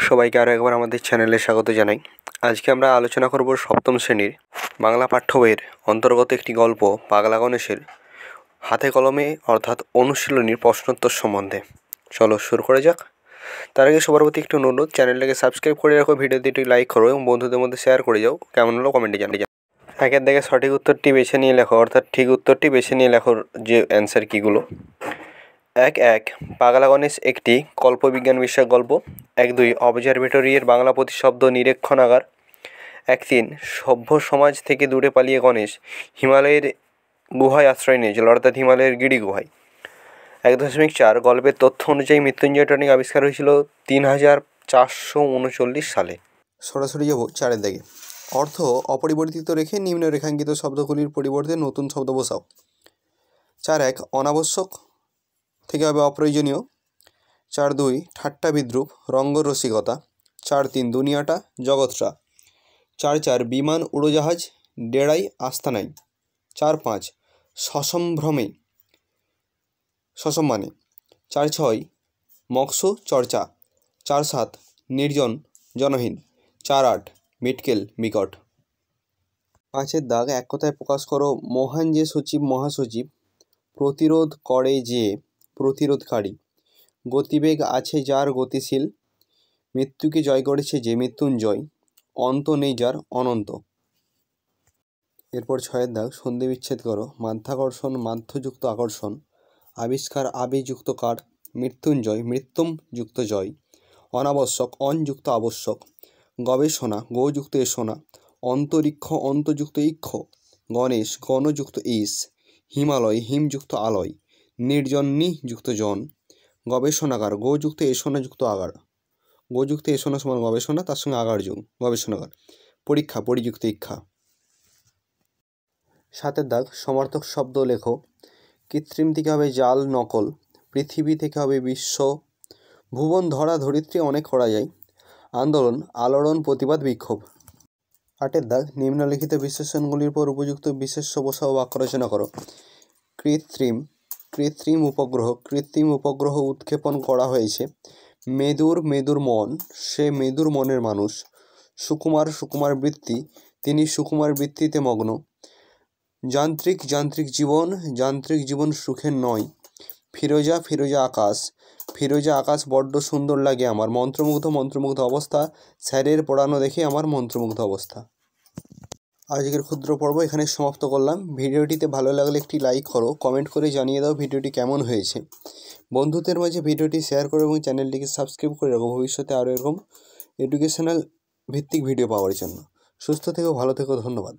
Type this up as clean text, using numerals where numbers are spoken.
সবাইকে আরও একবার আমাদের চ্যানেলে স্বাগত জানাই। আজকে আমরা আলোচনা করব সপ্তম শ্রেণীর বাংলা পাঠ্য বইয়ের অন্তর্গত একটি গল্প পাগলা গণেশের হাতে কলমে অর্থাৎ অনুশীলনীর প্রশ্নোত্তর সম্বন্ধে। চলো শুরু করে যাক। তার আগে সবার প্রতি একটু অনুরোধ, চ্যানেলটাকে সাবস্ক্রাইব করে রাখো, ভিডিওটি একটু লাইক করো এবং বন্ধুদের মধ্যে শেয়ার করে যাও। কেমন হলো কমেন্টে জানিয়ে যাও। একের দিকে সঠিক উত্তরটি বেছে নিয়ে লেখো, অর্থাৎ ঠিক উত্তরটি বেছে নিয়ে লেখো যে অ্যান্সার কীগুলো। এক পাগলা গণেশ একটি কল্পবিজ্ঞান বিষয়ক গল্প। 2 অবজারভেটরি এর বাংলা প্রতিশব্দ নিরীক্ষণাগার। 3 সভ্য সমাজ থেকে দূরে পালিয়ে গণেশ হিমালয়ের গুহায় আশ্রয় নিয়েছিল, অর্থাৎ হিমালয়ের গিরি গুহায়। 1.4 গল্পের তথ্য অনুযায়ী মৃত্যুঞ্জয় টনিক আবিষ্কার হয়েছিল 3439 সালে। সরাসরি যাব 4 দিকে। অর্থ অপরিবর্তিত রেখে নিম্ন রেখাঙ্কিত শব্দগুলির পরিবর্তে নতুন শব্দ বসাও। 4.1 অনাবশ্যক থেকে হবে অপ্রয়োজনীয়। 4.2 ঠাট্টা বিদ্রুপ রঙ্গরসিকতা। 4.3 দুনিয়াটা জগৎটা। 4.4 বিমান উড়োজাহাজ ডেরাই আস্তানাই। 4.5 সসম্মানে। 4.6 মৎস্য চর্চা। 4.7 নির্জন জনহীন। 4.8 মিটকেল বিকট। 5 দাগ এক কথায় প্রকাশ করো। মহান যে সচিব মহাসচিব, প্রতিরোধ করে যে প্রতিরোধকারী, গতিবেগ আছে যার গতিশীল, মৃত্যুকে জয় করেছে যে মৃত্যুঞ্জয়, অন্ত নেই যার অনন্ত। এরপর 6 দাগ সন্ধি বিচ্ছেদ করো। মাধ্যাকর্ষণ মাধ্যযুক্ত আকর্ষণ, আবিষ্কার আবিযুক্ত কার, মৃত্যুঞ্জয় মৃত্যুম যুক্ত জয়, অনাবশ্যক অনযুক্ত আবশ্যক, গবেষণা গোযুক্ত এষণা, অন্তরিক্ষ অন্তযুক্ত ইক্ষ, গণেশ গণযুক্ত ইস, হিমালয় হিমযুক্ত আলয়, নির্জন নিযুক্ত জন, গবেষণাগার গোযুক্ত এষণা যুক্ত আগার, গোযুক্ত এষণা সমান গবেষণা, তার সঙ্গে আগার যোগ গবেষণাগার, পরীক্ষা পরিযুক্ত ইক্ষা। 7 দাগ সমার্থক শব্দ লেখো। কৃত্রিম থেকে হবে জাল নকল, পৃথিবী থেকে হবে বিশ্ব, ভুবন ধরা ধরিত্রী অনেক করা যায়, আন্দোলন আলোড়ন প্রতিবাদ বিক্ষোভ। 8 দাগ নিম্নলিখিত বিশেষণগুলির পর উপযুক্ত বিশেষ্য বসাও বাক্য রচনা করো। কৃত্রিম উপগ্রহ উৎক্ষেপণ করা হয়েছে। মেদুর মন, সে মেদুর মনের মানুষ। সুকুমার বৃত্তি, তিনি সুকুমার বৃত্তিতে মগ্ন। যান্ত্রিক জীবন সুখের নয়। ফিরোজা আকাশ বড্ড সুন্দর লাগে আমার। মন্ত্রমুগ্ধ অবস্থা, স্যারের পড়ানো দেখে আমার মন্ত্রমুগ্ধ অবস্থা। আজকের ক্ষুদ্র পর্ব এখানে সমাপ্ত করলাম। ভিডিওটিতে ভালো লাগলে একটি লাইক করো, কমেন্ট করে জানিয়ে দাও ভিডিওটি কেমন হয়েছে। বন্ধুদের মাঝে ভিডিওটি শেয়ার করো এবং চ্যানেলটিকে সাবস্ক্রাইব করে রাখো ভবিষ্যতে আরও এরকম এডুকেশনাল ভিত্তিক ভিডিও পাওয়ার জন্য। সুস্থ থেকো, ভালো থেকো, ধন্যবাদ।